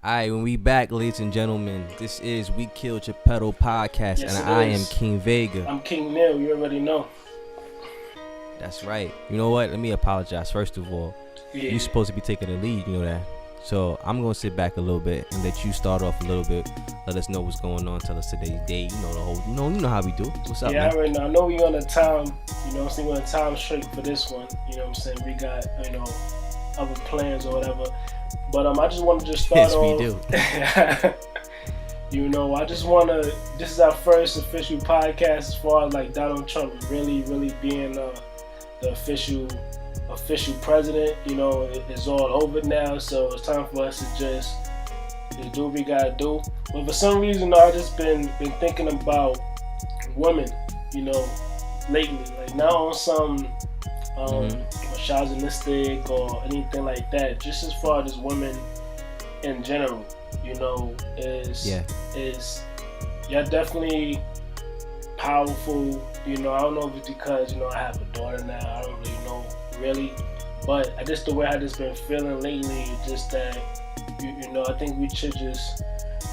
Alright, when we back, ladies and gentlemen, this is We Killed Geppetto Podcast, Yes, and it I is. am King Vega. I'm King Neil, you already know. That's right. You know what? Let me apologize. First of all, Yeah. you're supposed to be taking the lead, you know that. So I'm gonna sit back a little bit and let you start off a little bit. Let us know what's going on. Tell us today's day. You know the whole. You know how we do. What's up, Yeah, man? I already know. I know we on a time, you know what I'm saying, we're on a time straight for this one. You know what I'm saying? We got, other plans or whatever. But I just want to just start Yes, we off. do. I just want to, this is our first official podcast as far as like Donald Trump really being the official president. You know, it's all over now, so it's time for us to just do what we gotta do. But for some reason, I just been thinking about women, lately. Like not on some misogynistic or anything like that. Just as far as women in general, is you're definitely powerful. I don't know if it's because I have a daughter now. I don't really know really, but just the way I just been feeling lately, just that I think we should just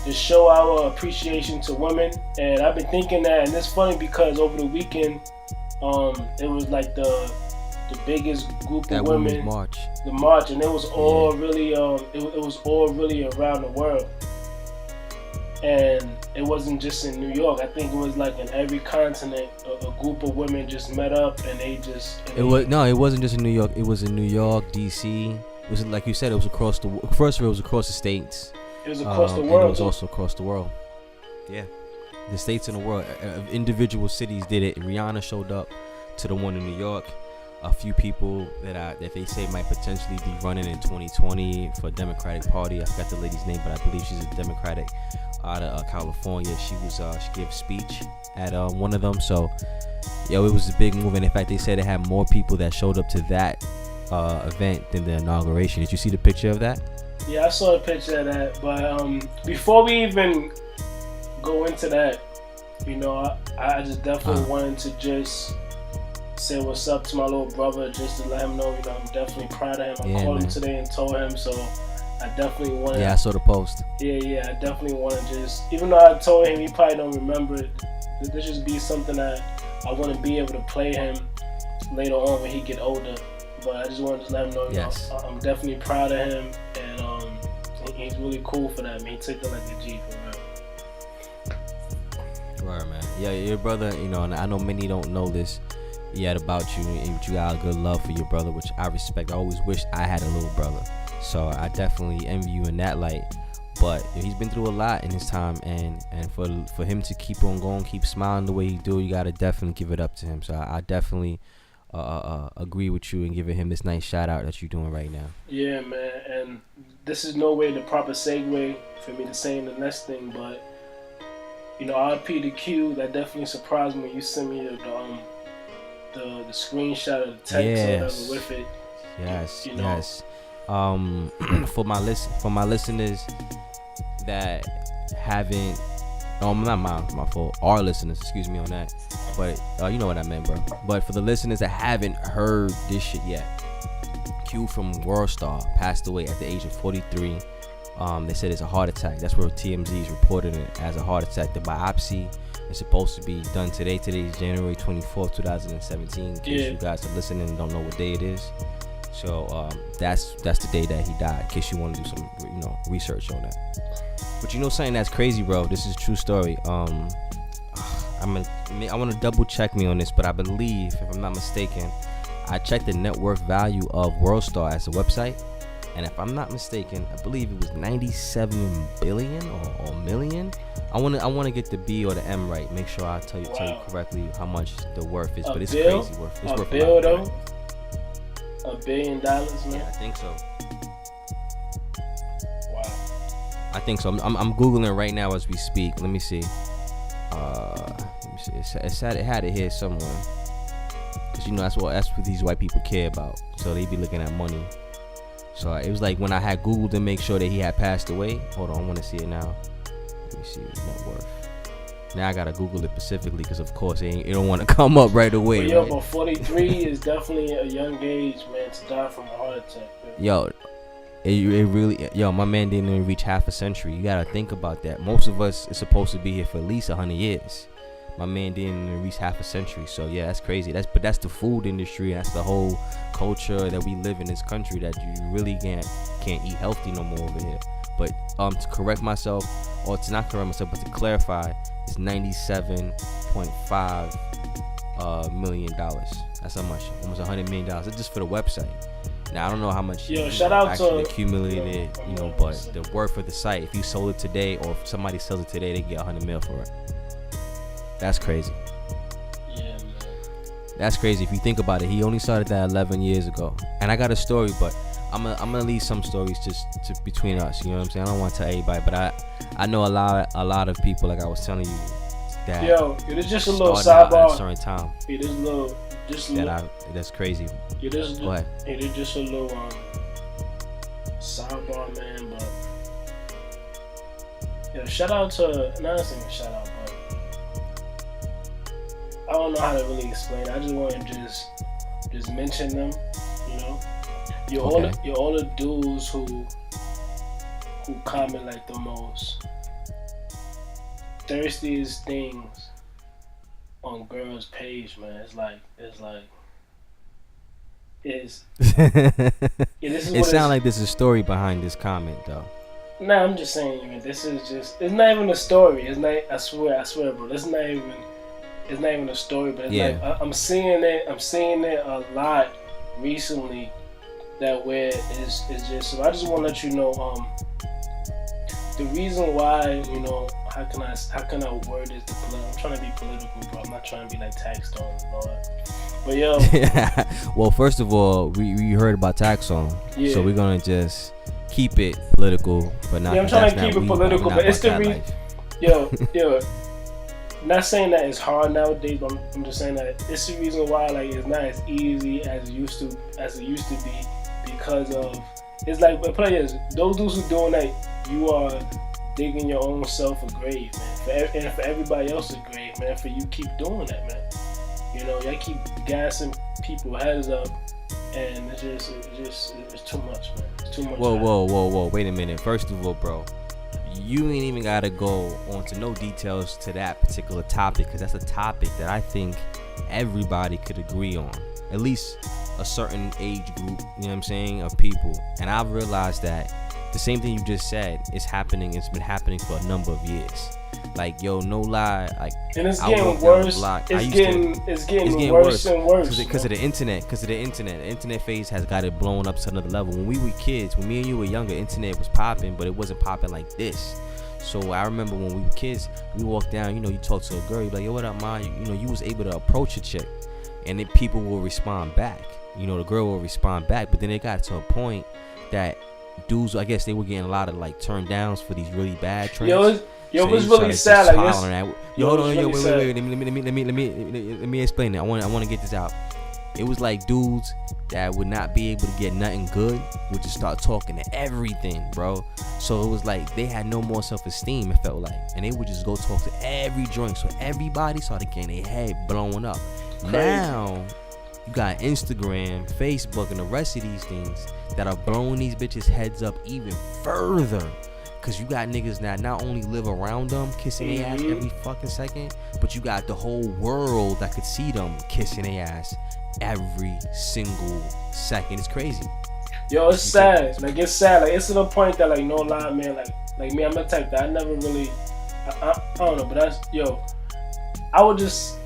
show our appreciation to women. And I've been thinking that, and it's funny because over the weekend, it was like the biggest group That of women, the march, and it was all really it was all really around the world. And it wasn't just in New York. I think it was like in every continent. A group of women just met up, and they just. It wasn't just in New York. It was in New York, D.C. It was like you said. It was across the. First of all, it was across the states. It was across the world. And it was also across the world. Yeah, the states in the world. Individual cities did it. Rihanna showed up to the one in New York. A few people that they say might potentially be running in 2020 for Democratic Party. I forgot the lady's name, but I believe she's a Democratic out of California. She gave a speech at one of them. So, it was a big move. And in fact, they said it had more people that showed up to that event than the inauguration. Did you see the picture of that? Yeah, I saw a picture of that. But before we even go into that, I just definitely wanted to just say what's up to my little brother, just to let him know, I'm definitely proud of him. I called him today and told him, so I definitely want to. Yeah, I saw the post. Yeah, I definitely want to just, even though I told him he probably don't remember it, this just be something that I want to be able to play him later on when he get older. But I just wanted to let him know, I'm definitely proud of him, and he's really cool for that. Man, he took it like a G for real. Right, man. Yeah, your brother, and I know many don't know this yet about you, and you got a good love for your brother, which I respect. I always wish I had a little brother, so I definitely envy you in that light. But he's been through a lot in his time, and for him to keep on going, keep smiling the way he do, you gotta definitely give it up to him. So I definitely agree with you and giving him this nice shout out that you're doing right now. Yeah, man, and this is no way the proper segue for me to say the next thing, but RP to Q, that definitely surprised me when you sent me the screenshot of the text or whatever with it. Yes. For my listeners that haven't, not my fault, our listeners, excuse me on that, but you know what I meant, bro. But for the listeners that haven't heard this shit yet, Q from World Star passed away at the age of 43. They said it's a heart attack. That's where TMZ is reporting it as a heart attack. The biopsy is supposed to be done today. Today is January 24th, 2017. In case you guys are listening and don't know what day it is. So that's the day that he died. In case you want to do some research on that. But something that's crazy, bro. This is a true story. I want to double check me on this, but I believe, if I'm not mistaken, I checked the net worth value of WorldStar as a website. And if I'm not mistaken, I believe it was 97 billion or million. I want to get the B or the M right. Make sure I tell you correctly how much the worth is. But it's crazy worth. It's worth a lot. $1 billion, man. Yeah, I think so. Wow. I think so. I'm googling right now as we speak. Let me see. Let me see. It had it here somewhere. Cause that's what these white people care about. So they be looking at money. So it was like when I had Googled to make sure that he had passed away. Hold on, I want to see it now. Let me see net worth. Now I gotta Google it specifically because of course it don't want to come up right away. But but 43 is definitely a young age, man, to die from a heart attack. Man. Yo, It really, my man didn't even reach half a century. You gotta think about that. Most of us is supposed to be here for at least 100 years. My man didn't even reach half a century. So yeah, that's crazy. That's the food industry. That's the whole culture that we live in this country, that you really can't eat healthy no more over here. But to correct myself, or to not correct myself, but to clarify, it's $97.5 million. That's how much, almost $100 million. That's just for the website. Now I don't know how much actually accumulated, but the worth of the site. If you sold it today, or if somebody sells it today, they get 100 mil for it. That's crazy. Yeah, man. That's crazy if you think about it. He only started that 11 years ago, and I got a story, but I'm gonna leave some stories just between us. You know what I'm saying? I don't want to tell everybody, but I know a lot of people, like I was telling you, that it is just a little sidebar. At a certain time. It is a little, that's crazy. It is. Go ahead. It is just a little sidebar, man. But shout out to, not saying shout out, but I don't know how to really explain it. I just want to just mention them. You're all the dudes who comment like the most thirstiest things on girls' page, man. It sounds like there's a story behind this comment, though. Nah, I'm just saying, man. This is just, it's not even a story. It's not. I swear, bro. It's not even a story. But it's like I'm seeing it a lot recently. That where it's just. So I just want to let you know. The reason why, how can I word this? I'm trying to be political, bro. I'm not trying to be like Taxstone and all that. But yo. Well, first of all, we heard about Taxstone, so we're gonna just keep it political, but not. Yeah, I'm trying to keep it political, but it's the reason. Yo. Not saying that it's hard nowadays, but I'm just saying that it's the reason why it's not as easy as it used to be, because of it's like, but players, those dudes who doing that, you are digging your own self a grave, man. And for everybody else's grave, man. For you keep doing that, man. Y'all keep gassing people heads up, and it's too much, man. It's too much. Whoa! Wait a minute. First of all, bro, you ain't even gotta go onto no details to that particular topic, because that's a topic that I think everybody could agree on. At least a certain age group, you know what I'm saying, of people. And I've realized that the same thing you just said is happening. It's been happening for a number of years. No lie. And it's getting worse. It's getting worse and worse. Because of the internet. The internet phase has got it blown up to another level. When we were kids, when me and you were younger, internet was popping, but it wasn't popping like this. So I remember when we were kids, we walked down, you talk to a girl, you be like, yo, what up, ma? You was able to approach a chick, and then people will respond back. The girl will respond back, but then it got to a point that dudes, I guess they were getting a lot of turned downs for these really bad trends. Yo, it's really sad. Hold on, wait. Let me explain that. I want to get this out. It was like dudes that would not be able to get nothing good would just start talking to everything, bro. So it was like they had no more self-esteem, it felt like, and they would just go talk to every joint. So everybody started getting their head blowing up. Crazy. Now you got Instagram, Facebook, and the rest of these things that are blowing these bitches' heads up even further. Cause you got niggas that not only live around them kissing their ass every fucking second, but you got the whole world that could see them kissing their ass every single second. It's crazy. Yo, it's sad. It's sad. It's to the point that no lie, man. Like me, I'm the type that I never really. I don't know, but I was just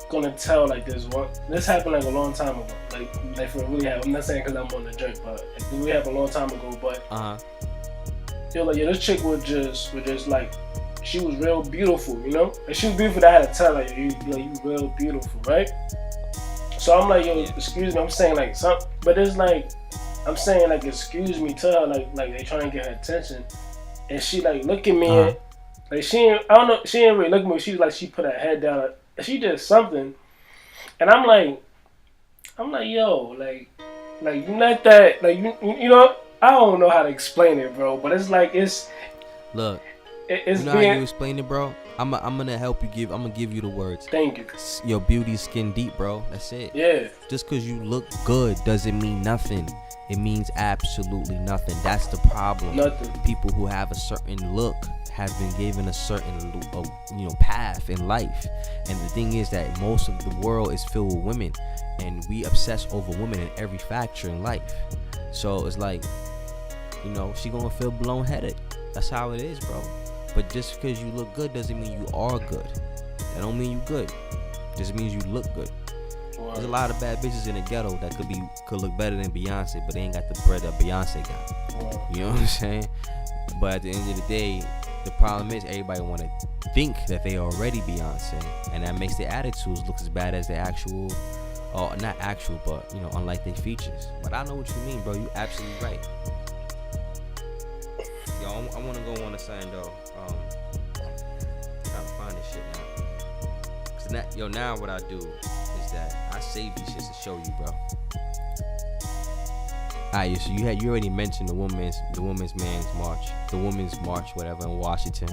gonna tell this happened a long time ago. Like for really happened. I'm not saying because I'm on the drink, but it really happened a long time ago. But this chick was just she was real beautiful, and she was beautiful. That I had to tell her, you real beautiful, right? So I'm like, excuse me. I'm saying but it's I'm saying excuse me to her, they trying to get her attention, and she look at me, and she ain't really look at me. She she put her head down, she did something, and I'm like, yo, you not that, I don't know how to explain it, bro, but it's look, it's how you explain it, bro? I'm gonna help you I'm gonna give you the words. Thank you. Your beauty skin deep, bro. That's it. Yeah. Just cause you look good doesn't mean nothing. it means absolutely nothing. That's the problem. Nothing. People who have a certain look have been given a certain path in life, and the thing is that most of the world is filled with women, and we obsess over women in every factor in life. So it's like, she gonna feel blown headed. That's how it is, bro. But just because you look good doesn't mean you are good. That don't mean you good. It just means you look good. There's a lot of bad bitches in the ghetto that could look better than Beyonce, but they ain't got the bread that Beyonce got. You know what I'm saying? But at the end of the day, the problem is everybody want to think that they already Beyonce, and that makes their attitudes look as bad as their actual, or not actual, but unlike their features. But I know what you mean, bro. You absolutely right. Yo, I want to go on a sign though. Trying to find this shit now. Cause now what I do is that I save these shits to show you, bro. Alright, so you already mentioned the women's march, whatever, in Washington.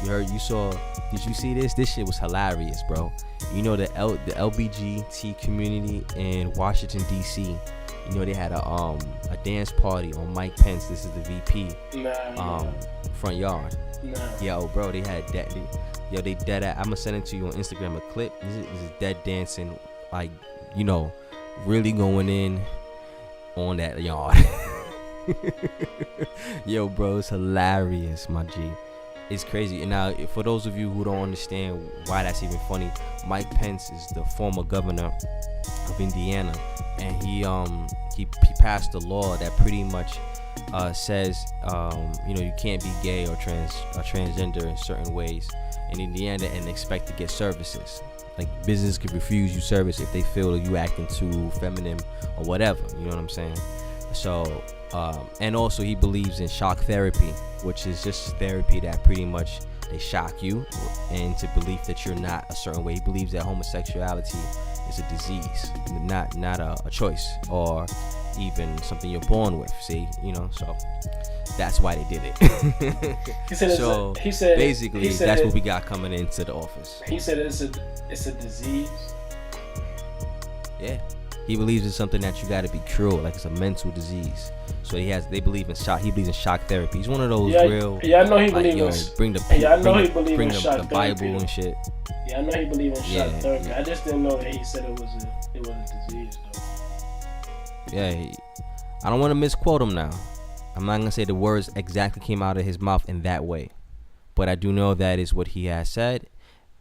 Did you see this? This shit was hilarious, bro. The LBGT community in Washington D.C. They had a dance party on Mike Pence. This is the VP. Front yard. Yo, bro, they had that. They dead at. I'ma send it to you on Instagram, a clip. This is dead dancing, like, really going in on that yard. Yo, bro, it's hilarious, my G. It's crazy. And now, for those of you who don't understand why that's even funny, Mike Pence is the former governor of Indiana, and he passed a law that pretty much says you can't be gay or transgender in certain ways in Indiana and expect to get services. Like, business could refuse you service if they feel you acting too feminine or whatever. You know what I'm saying? So, and also he believes in shock therapy, which is just therapy that pretty much they shock you into belief that you're not a certain way. He believes that homosexuality is a disease, not a choice or even something you're born with. See, so that's why they did it. He said basically that's what we got coming into the office. He said it's a disease. Yeah, he believes it's something that you got to be cured, like it's a mental disease. So he believes in shock therapy. He's one of those real. Yeah, I know he believes in. Bring the Bible therapy and shit. Yeah, I know he believes in shock therapy. Yeah. I just didn't know that he said it was a disease though. Yeah, I don't want to misquote him now. I'm not gonna say the words exactly came out of his mouth in that way, but I do know that is what he has said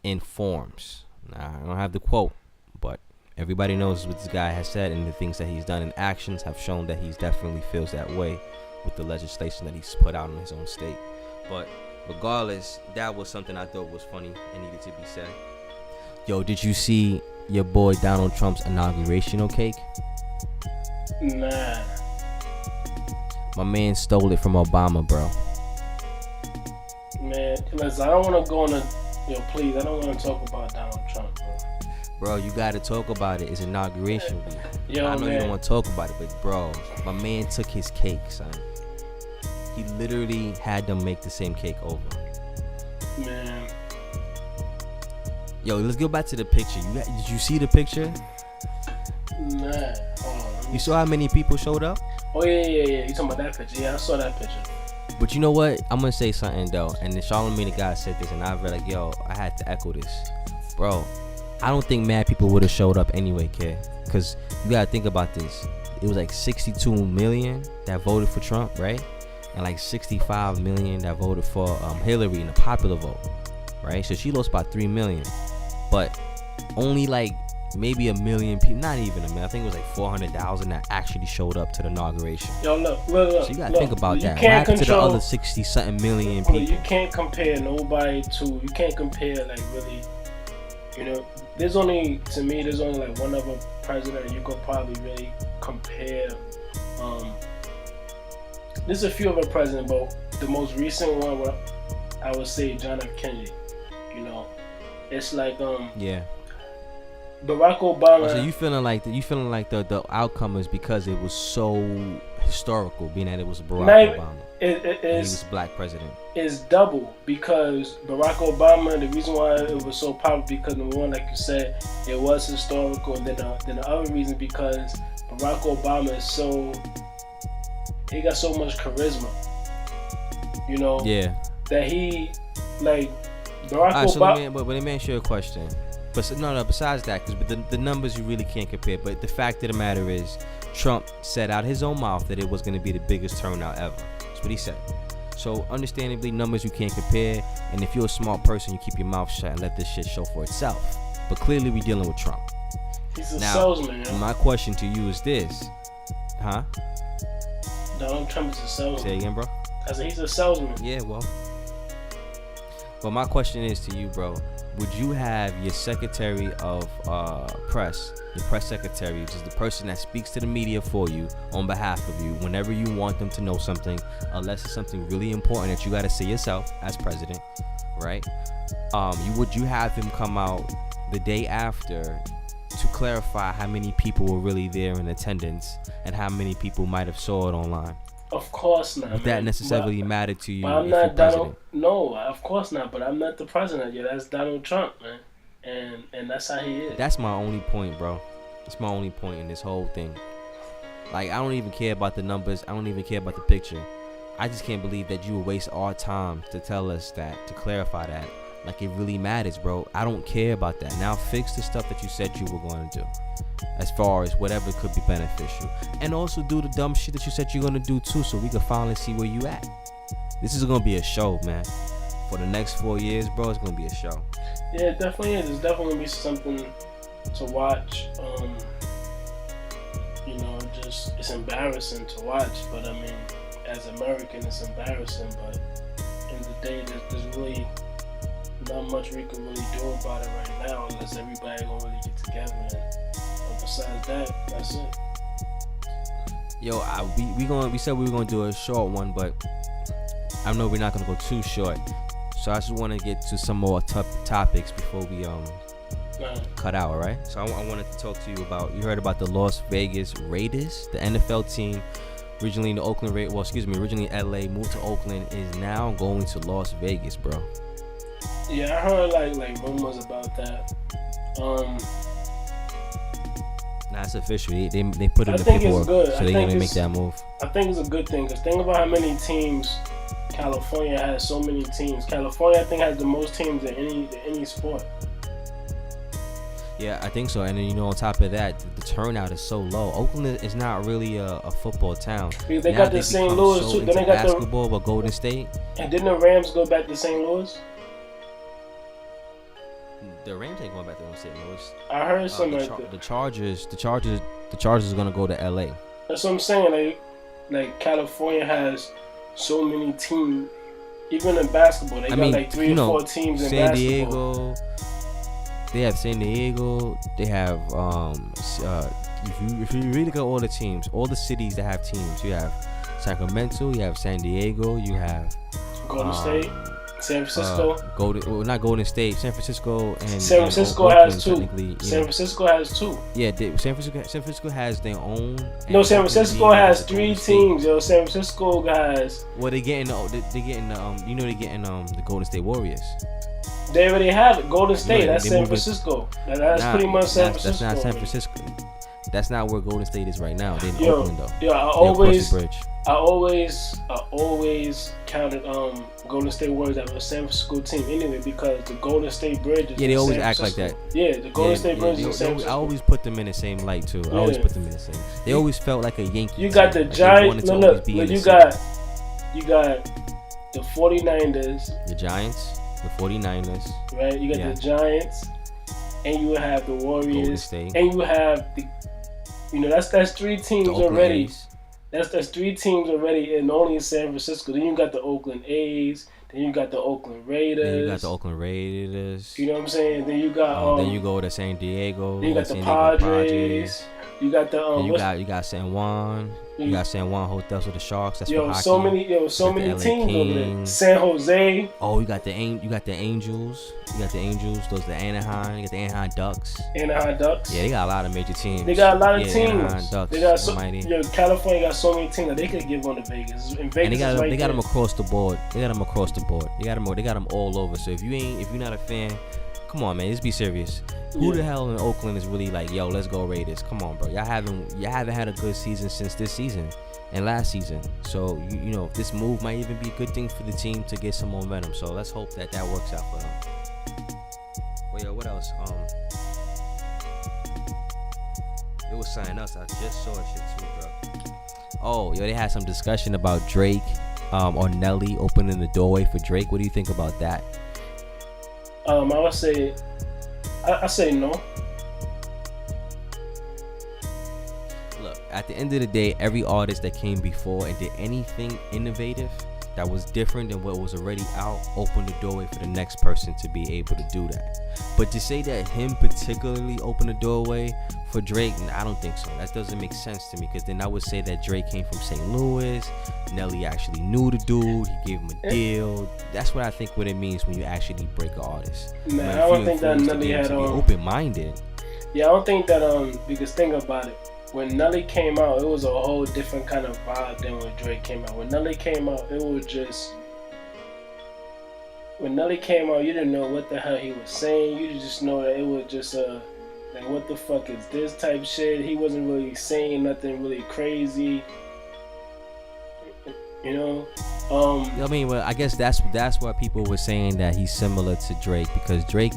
in forms. Now, I don't have the quote, but everybody knows what this guy has said, and the things that he's done in actions have shown that he definitely feels that way with the legislation that he's put out in his own state. But regardless, that was something I thought was funny and needed to be said. Yo, did you see your boy Donald Trump's inauguration cake? Nah. My man stole it from Obama, bro. Man, listen, I don't want to go on please, I don't want to talk about Donald Trump, bro. Bro, you got to talk about it. It's inauguration week. Yo, I know you don't want to talk about it, but bro, my man took his cake, son. He literally had them make the same cake over. Man. Yo, let's go back to the picture. Did you see the picture? Nah. You saw how many people showed up? Oh, yeah. You talking about that picture? Yeah, I saw that picture. But you know what? I'm going to say something, though. And then Charlamagne the guy said this, and I was like, yo, I had to echo this. Bro, I don't think mad people would have showed up anyway, kid. Because you got to think about this. It was like 62 million that voted for Trump, right? And like 65 million that voted for Hillary in the popular vote, right? So she lost about 3 million. But only like maybe a million people, not even a million. I think it was like 400,000 that actually showed up to the inauguration. Yo, look. So you gotta think about that. What happened to the other 60-something million people? You can't compare nobody to. You can't compare like really. There's only like one other president you could probably really compare. There's a few other presidents, but the most recent one, I would say John F. Kennedy. It's like yeah. Barack Obama. So you feeling like the outcome is because it was so historical, being that it was Barack Obama. He was a black president. It's double because Barack Obama. The reason why it was so popular because number one, like you said, it was historical, and then the other reason because Barack Obama is he got so much charisma, you know, that he, like, Barack Obama. So let me ask you a question. But no, besides that, because the numbers you really can't compare. But the fact of the matter is, Trump said out his own mouth that it was going to be the biggest turnout ever. That's what he said. So understandably, numbers you can't compare. And if you're a smart person, you keep your mouth shut and let this shit show for itself. But clearly, we're dealing with Trump. He's a salesman. Yo. My question to you is this, huh? Donald Trump is a salesman. Say again, bro. I said he's a salesman. Yeah, well. But my question is to you, bro. Would you have your secretary of press, your press secretary, which is the person that speaks to the media for you on behalf of you whenever you want them to know something, unless it's something really important that you got to say yourself as president, right? Would you have him come out the day after to clarify how many people were really there in attendance and how many people might have saw it online? Of course not. Would that necessarily matter to you? But I'm not Donald. No, of course not. But I'm not the president yet. That's Donald Trump, man, and that's how he is. That's my only point, bro. That's my only point in this whole thing. Like, I don't even care about the numbers. I don't even care about the picture. I just can't believe that you would waste our time to tell us that, to clarify that. Like, it really matters, bro. I don't care about that. Now fix the stuff that you said you were going to do, as far as whatever could be beneficial, and also do the dumb shit that you said you're going to do too, so we can finally see where you at. This is going to be a show, man. For the next 4 years, bro, it's going to be a show. Yeah, it definitely is. It's definitely going to be something to watch. You know, just, it's embarrassing to watch, but I mean, as American, it's embarrassing, but in the day, there's really not much we can really do about it right now, unless everybody gonna really get together. And besides that, that's it. Yo, we said we were gonna do a short one, but I know we're not gonna go too short. So I just want to get to some more topics before we cut out, right? So I wanted to talk to you about. You heard about the Las Vegas Raiders, the NFL team, originally in the Oakland originally LA, moved to Oakland, is now going to Las Vegas, bro. Yeah, I heard like rumors about that. Nah, it's official. They put in the paperwork, so they're gonna make that move. I think it's a good thing, because think about how many teams California has. So many teams. California, I think, has the most teams in any sport. Yeah, I think so. And then, on top of that, the turnout is so low. Oakland is not really a football town. Because they got the St. Louis too. Then they got basketball, but Golden State. And didn't the Rams go back to St. Louis? The Rams ain't going back to St. Louis. I heard something like that. The Chargers are gonna go to LA. That's what I'm saying. Like California has so many teams. Even in basketball, they got like 3 or 4 teams in San basketball. Diego. They have San Diego. They have if you really go all the teams, all the cities that have teams, you have Sacramento, you have San Diego, you have Golden State, San Francisco. Not Golden State, San Francisco and San Francisco has 2. San Francisco has 2. Yeah, San Francisco has their own. No, San Francisco has 3 teams. Yo, San Francisco has. Well, they're getting the Golden State Warriors. They already have it. Golden State. That's San Francisco. That's pretty much San Francisco. That's not San Francisco. That's not where Golden State is right now. They're in Oakland though. Yeah, I always counted Golden State Warriors as a San Francisco team anyway, because the Golden State Bridge is they always act like that. Yeah, the Golden State Bridge is San Francisco. I always put them in the same light too. I always put them in the same. They always felt like a Yankee. You got the Giants. Look, you got the 49ers. The Giants, the 49ers. Right, you got the Giants, and you have the Warriors, and you have the. That's 3 teams already. That's 3 teams already, and only in San Francisco. Then you got the Oakland A's. Then you got the Oakland Raiders. You know what I'm saying? Then you got. Then you go to San Diego. Then you got the Padres. You got the. You got San Juan. You got San Juan hotels with the Sharks. That's for hockey. So many teams over there. San Jose. Oh, you got the Angels. You got the Angels. Those the Anaheim. You got the Anaheim Ducks. Yeah, they got a lot of major teams. They got a lot of teams. Anaheim Ducks. They got California got so many teams that they could give on to Vegas. And they got them across the board. They got them all over. So if you're not a fan, come on, man. Let's be serious. Who the hell in Oakland is really like, yo, let's go Raiders? Come on, bro. Y'all haven't had a good season since this season and last season. So you know, this move might even be a good thing for the team to get some momentum. So let's hope that works out for them. Well, yo, what else? It was something else. I just saw shit too, bro. Oh, yo, they had some discussion about Drake or Nelly opening the doorway for Drake. What do you think about that? I would say, I say no. Look, at the end of the day, every artist that came before and did anything innovative that was different than what was already out opened the doorway for the next person to be able to do that. But to say that him particularly opened the doorway for Drake, I don't think so. That doesn't make sense to me, because then I would say that Drake came from St. Louis. Nelly actually knew the dude. He gave him a deal. That's what I think what it means when you actually break an artist. Nah, I don't think that Nelly had open-minded. Yeah, I don't think that because think about it. When Nelly came out, it was a whole different kind of vibe than when Drake came out. When Nelly came out, it was just... When Nelly came out, you didn't know what the hell he was saying. You just know that it was just like, what the fuck is this type shit? He wasn't really saying nothing really crazy. You know? I mean, well, I guess that's why people were saying that he's similar to Drake, because Drake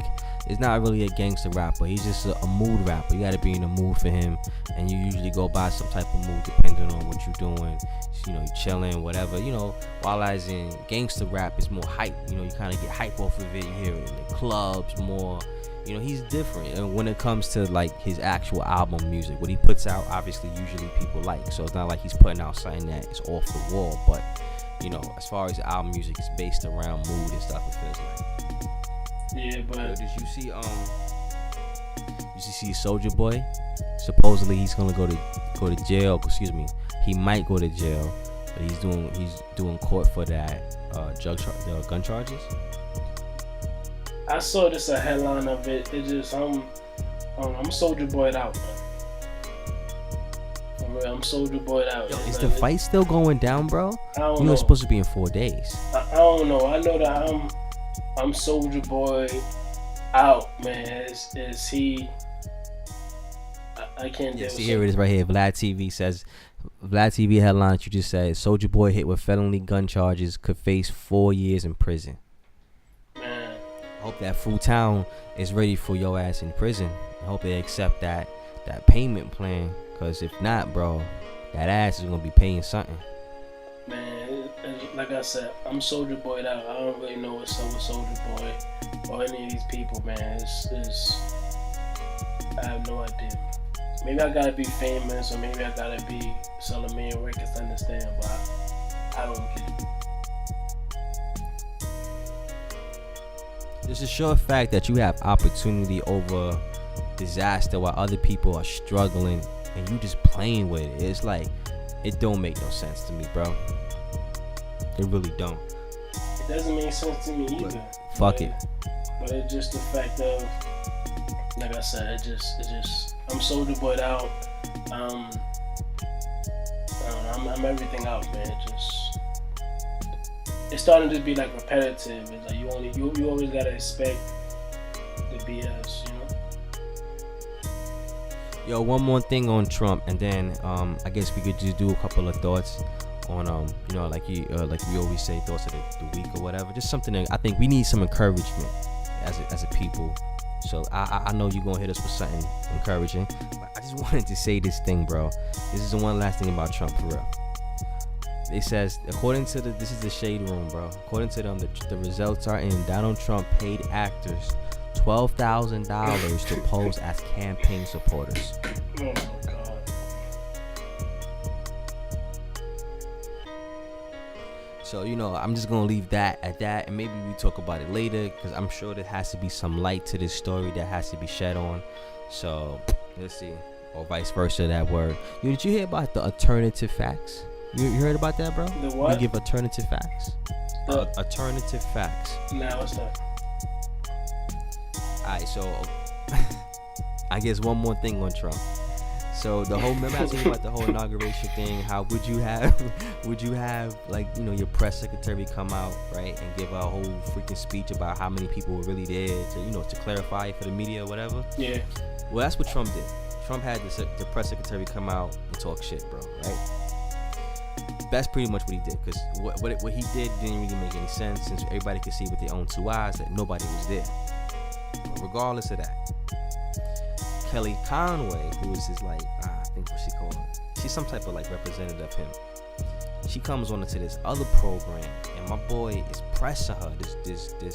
is not really a gangster rapper. He's just a mood rapper. You got to be in the mood for him, and you usually go by some type of mood depending on what you're doing. You know, you chilling, whatever. You know, while as in gangster rap is more hype. You know, you kind of get hype off of it. You hear it in the clubs more. You know, he's different. And when it comes to like his actual album music, what he puts out, obviously, usually people like. So it's not like he's putting out something that is off the wall. But you know, as far as album music, it's based around mood and stuff. It feels like. Yeah, but did you see Soulja Boy? Supposedly he's gonna go to jail. Excuse me, he might go to jail, but he's doing court for that gun charges. I saw just a headline of it. It just I'm Soulja Boy'd out, man. For real, I'm Soulja Boy'd out. Yo, is the fight still going down, bro? I don't know. You were supposed to be in 4 days. I don't know. I know that I'm Soulja Boy out, man. Is he? I can't. Yeah, see, here it is right here. Vlad TV headline that you just said: Soulja Boy hit with felony gun charges, could face 4 years in prison. Man, I hope that Full Town is ready for your ass in prison. I hope they accept that payment plan, because if not, bro, that ass is gonna be paying something. Man, like I said, I'm Soulja Boy'd out. I don't really know what's up with Soulja Boy or any of these people, man. I have no idea. Maybe I gotta be famous, or maybe I gotta be selling a million records to understand, but I don't get it. It's a sure fact that you have opportunity over disaster while other people are struggling, and you just playing with it. It's like, it don't make no sense to me, bro. It really don't. It doesn't make sense to me either. Fuck it. But it's just the fact of, like I said, it just I'm Soulja Boy'd out. I don't know, I'm everything out, man. It's starting to be like repetitive. It's like you always gotta expect the BS, you know. Yo, one more thing on Trump, and then I guess we could just do a couple of thoughts on you know, like we always say, thoughts of the week or whatever. Just something that I think we need some encouragement as a people. So I know you're gonna hit us with something encouraging, but I just wanted to say this thing, bro. This is the one last thing about Trump, for real. It says, according to this is the Shade Room, bro. According to them, the results are in. Donald Trump paid actors $12,000 to pose as campaign supporters. Oh my God. So, you know, I'm just gonna leave that at that, and maybe we talk about it later, because I'm sure there has to be some light to this story that has to be shed on. So let's see, or vice versa. That word. Did you hear about the alternative facts? You heard about that, bro? The what? We give alternative facts. Alternative facts. Nah, what's that? Alright, so I guess one more thing on Trump. So the whole, remember I was thinking about the whole inauguration thing. How would you have like, you know, your press secretary come out, right, and give a whole freaking speech about how many people were really there to, you know, to clarify it for the media or whatever? Yeah. Well, that's what Trump did. Trump had the press secretary come out and talk shit, bro, right? That's pretty much what he did, because what he did didn't really make any sense, since everybody could see with their own two eyes that nobody was there. But regardless of that, Kelly Conway, who is his, like, I think what she called, she's some type of like representative of him. She comes on into this other program, and my boy is pressing her. This dude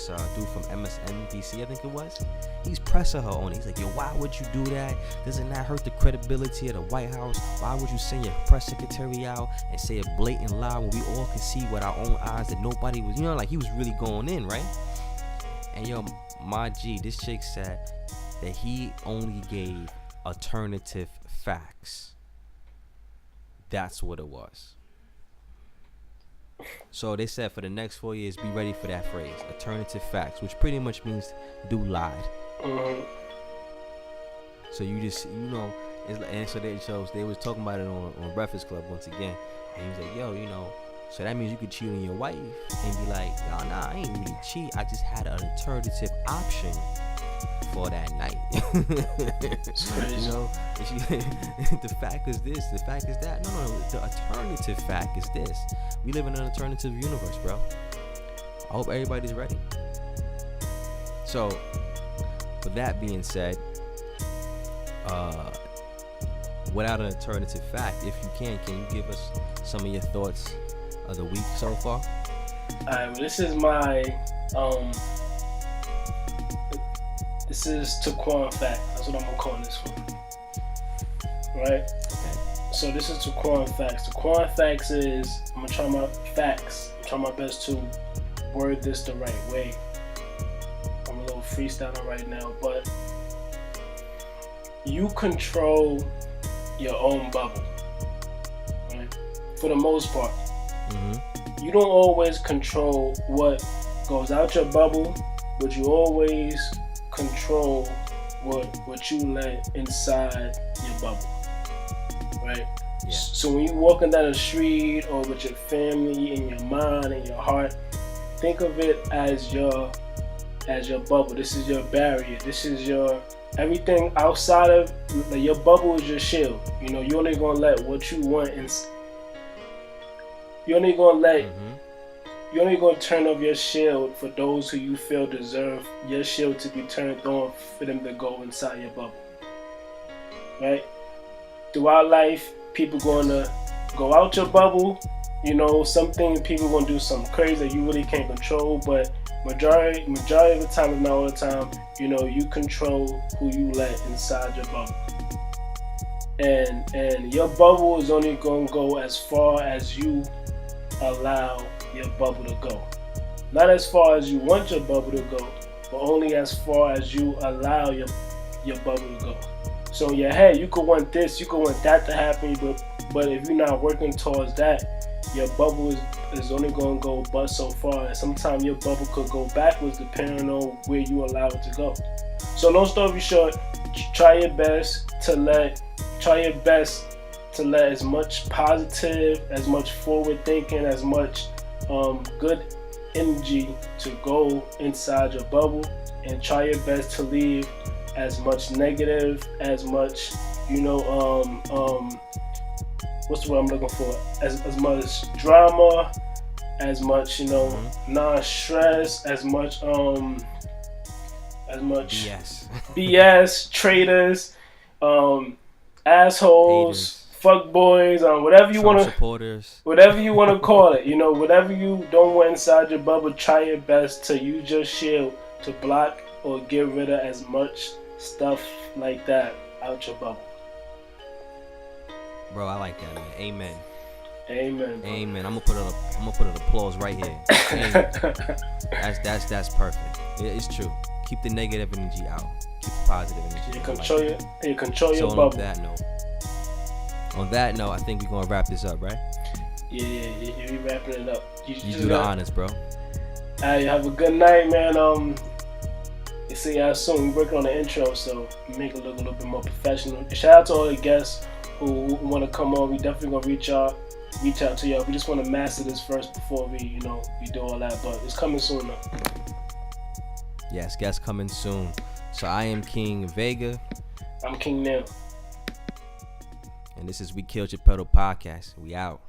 from MSNBC, I think it was. He's pressing her on it. He's like, yo, why would you do that? Doesn't that hurt the credibility of the White House? Why would you send your press secretary out and say a blatant lie when we all can see with our own eyes that nobody was, you know, like, he was really going in, right? And yo, my G, this chick said that he only gave alternative facts. That's what it was. So they said for the next 4 years, be ready for that phrase, alternative facts, which pretty much means dude lied. Mm-hmm. So you just, you know, and so they was talking about it on Breakfast Club once again, and he was like, yo, you know, so that means you could cheat on your wife and be like, nah, I ain't really cheat. I just had an alternative option for that night. You know, the fact is this, the fact is that. No, the alternative fact is this. We live in an alternative universe, bro. I hope everybody's ready. So, with that being said, without an alternative fact, if you can you give us some of your thoughts of the week so far? Alright, this is my this is Taquan fact. That's what I'm gonna call this one. Right? Okay. So this is Taquan facts. Taquan facts is, I'm gonna try my best to word this the right way. I'm a little freestyling right now, but you control your own bubble, right? For the most part. Mm-hmm. You don't always control what goes out your bubble, but you always control what you let inside your bubble, right? Yeah. So when you're walking down the street or with your family, in your mind and your heart, think of it as your bubble. This is your barrier. This is your everything outside of, like, your bubble is your shield. You know, you're only gonna let what you want in. You're only gonna let. Mm-hmm. You're only going to turn off your shield for those who you feel deserve your shield to be turned on for them to go inside your bubble. Right? Throughout life, people going to go out your bubble. You know, something people going to do something crazy that you really can't control, but majority of the time, if not all the time, you know, you control who you let inside your bubble. And your bubble is only going to go as far as you allow your bubble to go. Not as far as you want your bubble to go, but only as far as you allow your bubble to go. So in your head, you could want this, you could want that to happen, but if you're not working towards that, your bubble is only going to go but so far. And sometimes your bubble could go backwards depending on where you allow it to go. So long story short, try your best to let as much positive, as much forward thinking, as much good energy to go inside your bubble, and try your best to leave as much negative, as much, you know, what's the word I'm looking for? As much drama, as much, you know, non-stress, as much BS, traitors, assholes, fuck boys, whatever you want to, whatever you want to call it, you know, whatever you don't want inside your bubble, try your best to use your shield to block or get rid of as much stuff like that out your bubble. Bro, I like that, man. Amen. Amen. Bro. Amen. I'm gonna put an applause right here. That's perfect. It's true. Keep the negative energy out. Keep the positive energy. You control your bubble. On that note, I think we're gonna wrap this up, right? Yeah, we wrapping it up. You do the honors, bro. Alright, have a good night, man. See y'all soon. We're working on the intro, so make it look a little bit more professional. Shout out to all the guests who want to come on, we definitely gonna reach out to y'all. We just want to master this first before we do all that. But it's coming soon though. Yes, guests coming soon. So I am King Vega. I'm King Neil. And this is We Killed Geppetto Podcast. We out.